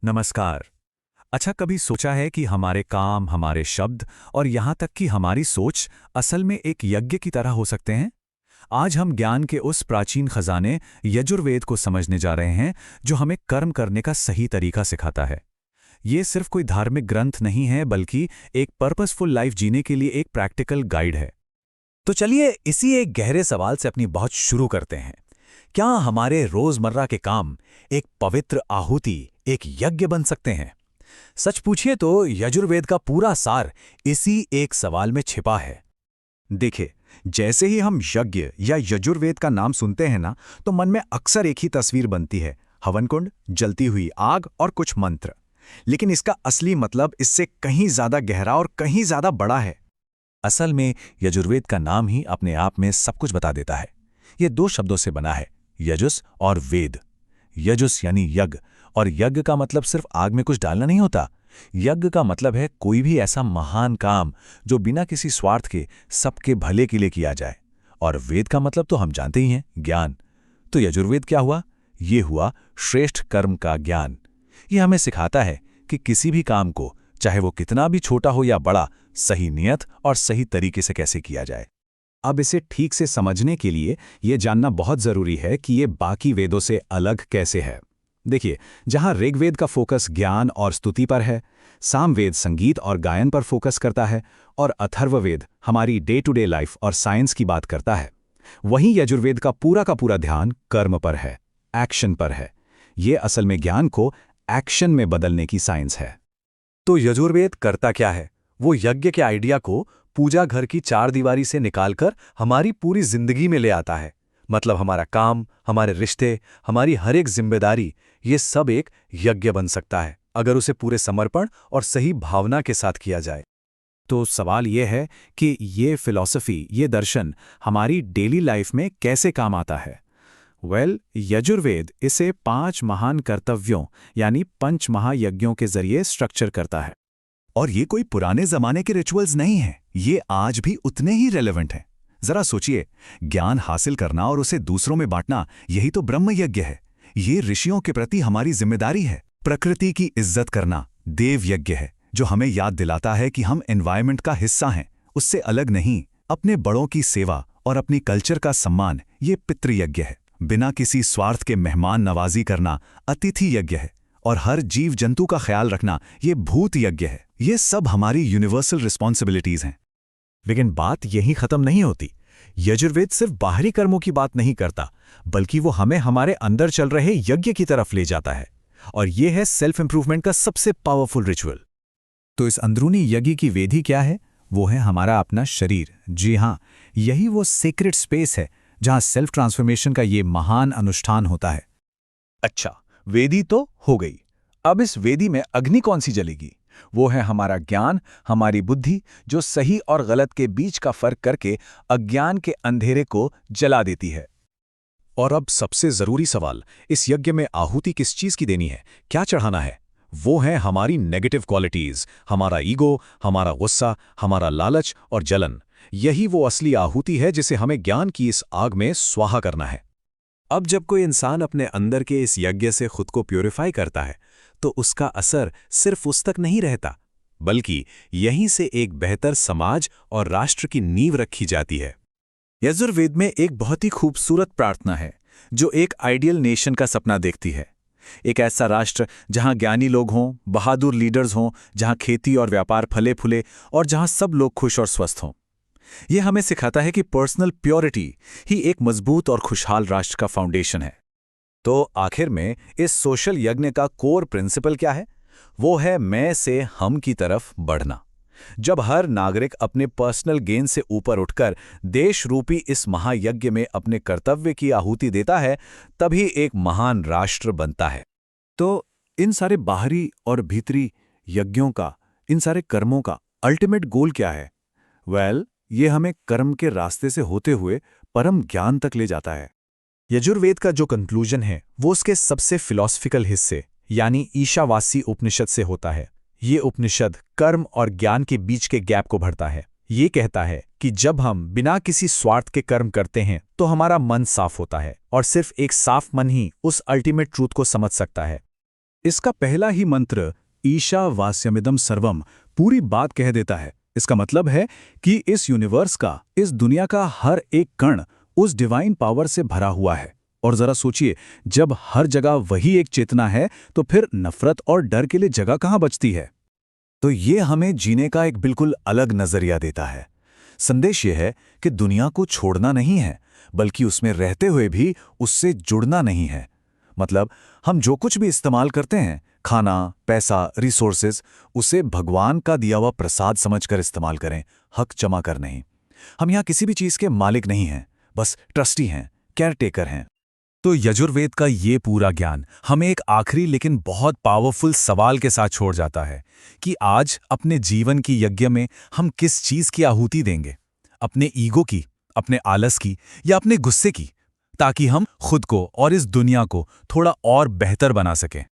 नमस्कार। अच्छा, कभी सोचा है कि हमारे काम, हमारे शब्द और यहाँ तक कि हमारी सोच असल में एक यज्ञ की तरह हो सकते हैं? आज हम ज्ञान के उस प्राचीन खजाने यजुर्वेद को समझने जा रहे हैं, जो हमें कर्म करने का सही तरीका सिखाता है। ये सिर्फ कोई धार्मिक ग्रंथ नहीं है, बल्कि एक पर्पसफुल लाइफ जीने के लिए एक प्रैक्टिकल गाइड है। तो चलिए इसी एक गहरे सवाल से अपनी बात शुरू करते हैं। क्या हमारे रोजमर्रा के काम एक पवित्र आहुति, एक यज्ञ बन सकते हैं? सच पूछिए तो यजुर्वेद का पूरा सार इसी एक सवाल में छिपा है। देखिए, जैसे ही हम यज्ञ या यजुर्वेद का नाम सुनते हैं ना, तो मन में अक्सर एक ही तस्वीर बनती है: हवन कुंड, जलती हुई आग और कुछ मंत्र। लेकिन इसका असली मतलब इससे कहीं ज्यादा गहरा और कहीं ज्यादा बड़ा है। असल में यजुर्वेद का नाम ही अपने आप में सब कुछ बता देता है। ये दो शब्दों से बना है, यजुस और वेद। यजुस यानी यज्ञ, और यज्ञ का मतलब सिर्फ आग में कुछ डालना नहीं होता। यज्ञ का मतलब है कोई भी ऐसा महान काम जो बिना किसी स्वार्थ के सबके भले के लिए किया जाए। और वेद का मतलब तो हम जानते ही हैं, ज्ञान। तो यजुर्वेद क्या हुआ? ये हुआ श्रेष्ठ कर्म का ज्ञान। ये हमें सिखाता है कि किसी भी काम को, चाहे वो कितना भी छोटा हो या बड़ा, सही नियत और सही तरीके से कैसे किया जाए। अब इसे ठीक से समझने के लिए ये जानना बहुत जरूरी है कि ये बाकी वेदों से अलग कैसे है। देखिए, जहां ऋग्वेद का फोकस ज्ञान और स्तुति पर है, सामवेद संगीत और गायन पर फोकस करता है, और अथर्ववेद हमारी डे टू डे लाइफ और साइंस की बात करता है, वहीं यजुर्वेद का पूरा ध्यान कर्म पर है, एक्शन पर है। ये असल में ज्ञान को एक्शन में बदलने की साइंस है। तो यजुर्वेद करता क्या है? वो यज्ञ के आइडिया को पूजा घर की चार दीवारी से निकालकर हमारी पूरी जिंदगी में ले आता है। मतलब हमारा काम, हमारे रिश्ते, हमारी हर एक जिम्मेदारी, ये सब एक यज्ञ बन सकता है अगर उसे पूरे समर्पण और सही भावना के साथ किया जाए। तो सवाल ये है कि ये फिलॉसफी, ये दर्शन हमारी डेली लाइफ में कैसे काम आता है? यजुर्वेद इसे 5 महान कर्तव्यों यानी पंच महायज्ञों के जरिए स्ट्रक्चर करता है। और ये कोई पुराने जमाने के रिचुअल्स नहीं हैं, ये आज भी उतने ही रेलेवेंट हैं। जरा सोचिए, ज्ञान हासिल करना और उसे दूसरों में बांटना, यही तो ब्रह्म यज्ञ है। ये ऋषियों के प्रति हमारी जिम्मेदारी है। प्रकृति की इज्जत करना देव यज्ञ है, जो हमें याद दिलाता है कि हम एनवायरनमेंट का हिस्सा हैं, उससे अलग नहीं। अपने बड़ों की सेवा और अपनी कल्चर का सम्मान, ये पितृयज्ञ है। बिना किसी स्वार्थ के मेहमान नवाजी करना अतिथि यज्ञ है। और हर जीव जंतु का ख्याल रखना, ये भूत यज्ञ है। ये सब हमारी यूनिवर्सल रिस्पॉन्सिबिलिटीज हैं। लेकिन बात यहीं खत्म नहीं होती। यजुर्वेद सिर्फ बाहरी कर्मों की बात नहीं करता, बल्कि वो हमें हमारे अंदर चल रहे यज्ञ की तरफ ले जाता है। और ये है सेल्फ इंप्रूवमेंट का सबसे पावरफुल रिचुअल। तो इस अंदरूनी यज्ञ की वेदी क्या है? वो है हमारा अपना शरीर। जी हाँ, यही वो सीक्रेट स्पेस है जहां सेल्फ ट्रांसफॉर्मेशन का ये महान अनुष्ठान होता है। अच्छा, वेदी तो हो गई। अब इस वेदी में अग्नि कौन सी जलेगी? वो है हमारा ज्ञान, हमारी बुद्धि, जो सही और गलत के बीच का फर्क करके अज्ञान के अंधेरे को जला देती है। और अब सबसे जरूरी सवाल, इस यज्ञ में आहुति किस चीज की देनी है, क्या चढ़ाना है? वो है हमारी नेगेटिव क्वालिटीज, हमारा ईगो, हमारा गुस्सा, हमारा लालच और जलन। यही वो असली आहुति है जिसे हमें ज्ञान की इस आग में स्वाहा करना है। अब जब कोई इंसान अपने अंदर के इस यज्ञ से खुद को प्यूरिफाई करता है, तो उसका असर सिर्फ उस तक नहीं रहता, बल्कि यहीं से एक बेहतर समाज और राष्ट्र की नींव रखी जाती है। यजुर्वेद में एक बहुत ही खूबसूरत प्रार्थना है, जो एक आइडियल नेशन का सपना देखती है। एक ऐसा राष्ट्र जहां ज्ञानी लोग हों, बहादुर लीडर्स हों, जहां खेती और व्यापार फले फूले और जहां सब लोग खुश और स्वस्थ हों। यह हमें सिखाता है कि पर्सनल प्योरिटी ही एक मजबूत और खुशहाल राष्ट्र का फाउंडेशन है। तो आखिर में इस सोशल यज्ञ का कोर प्रिंसिपल क्या है? वो है मैं से हम की तरफ बढ़ना। जब हर नागरिक अपने पर्सनल गेन से ऊपर उठकर देश रूपी इस महायज्ञ में अपने कर्तव्य की आहुति देता है, तभी एक महान राष्ट्र बनता है। तो इन सारे बाहरी और भीतरी यज्ञों का, इन सारे कर्मों का अल्टीमेट गोल क्या है? ये हमें कर्म के रास्ते से होते हुए परम ज्ञान तक ले जाता है। यजुर्वेद का जो कंक्लूजन है, वो उसके सबसे फिलॉसफिकल हिस्से यानी ईशावासी उपनिषद से होता है। ये उपनिषद कर्म और ज्ञान के बीच के गैप को भरता है। ये कहता है कि जब हम बिना किसी स्वार्थ के कर्म करते हैं, तो हमारा मन साफ होता है, और सिर्फ एक साफ मन ही उस अल्टीमेट ट्रूथ को समझ सकता है। इसका पहला ही मंत्र ईशा वास्यमिदम सर्वम पूरी बात कह देता है। इसका मतलब है कि इस यूनिवर्स का, इस दुनिया का हर एक कण उस डिवाइन पावर से भरा हुआ है। और जरा सोचिए, जब हर जगह वही एक चेतना है तो फिर नफरत और डर के लिए जगह कहाँ बचती है? तो ये हमें जीने का एक बिल्कुल अलग नजरिया देता है। संदेश ये है कि दुनिया को छोड़ना नहीं है, बल्कि उसमें रहते हुए भी उससे जुड़ना नहीं है। मतलब हम जो कुछ भी इस्तेमाल करते हैं, खाना, पैसा, रिसोर्सेज, उसे भगवान का दिया हुआ प्रसाद समझकर इस्तेमाल करें, हक जमा कर नहीं। हम यहाँ किसी भी चीज़ के मालिक नहीं हैं, बस ट्रस्टी हैं, केयरटेकर हैं। तो यजुर्वेद का ये पूरा ज्ञान हमें एक आखिरी लेकिन बहुत पावरफुल सवाल के साथ छोड़ जाता है कि आज अपने जीवन की यज्ञ में हम किस चीज़ की आहुति देंगे? अपने ईगो की, अपने आलस की, या अपने गुस्से की, ताकि हम खुद को और इस दुनिया को थोड़ा और बेहतर बना सकें।